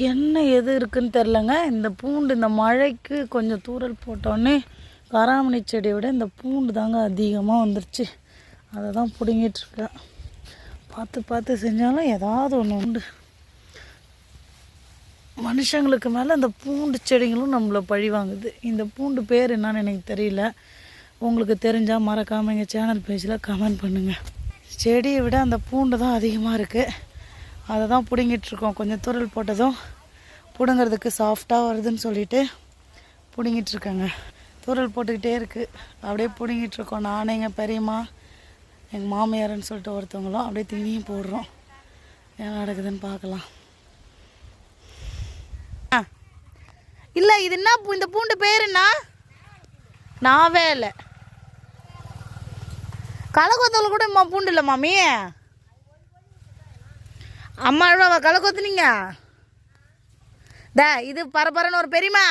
என்ன எது இருக்குதுன்னு தெரிலங்க. இந்த பூண்டு இந்த மழைக்கு கொஞ்சம் தூறல் போட்டோடனே காராமணி செடியை விட இந்த பூண்டு தாங்க அதிகமாக வந்துருச்சு. அதை தான் பிடுங்கிட்டுருக்கேன். பார்த்து பார்த்து செஞ்சாலும் ஏதாவது ஒன்று உண்டு. மனுஷங்களுக்கு மேலே இந்த பூண்டு செடிகளும் நம்மளை பழி வாங்குது. இந்த பூண்டு பேர் என்னன்னு எனக்கு தெரியல. உங்களுக்கு தெரிஞ்சால் மறக்காமல் எங்கள் சேனல் பேஜில் கமெண்ட் பண்ணுங்கள். செடியை விட அந்த பூண்டு தான் அதிகமாக இருக்குது. அதை தான் பிடுங்கிட்டுருக்கோம். கொஞ்சம் தூரல் போட்டதும் பிடுங்கிறதுக்கு சாஃப்டாக வருதுன்னு சொல்லிட்டு பிடுங்கிட்டுருக்கேங்க. தூரல் போட்டுக்கிட்டே இருக்குது. அப்படியே பிடுங்கிட்டுருக்கோம். நானே எங்கள் பெரியம்மா எங்கள் மாமியார்னு சொல்லிட்டு ஒருத்தவங்களும் அப்படியே தீனியும் போடுறோம். என்ன நடக்குதுன்னு பார்க்கலாம். இல்லை இது என்ன இந்த பூண்டு பேருன்னா நாவே இல்லை. களைக்கொத்தல் கூட பூண்டு இல்லை மாமி. அம்மா களைக்கொத்துனீங்க. இது பரபரன்னு ஒரு பெரியம்மா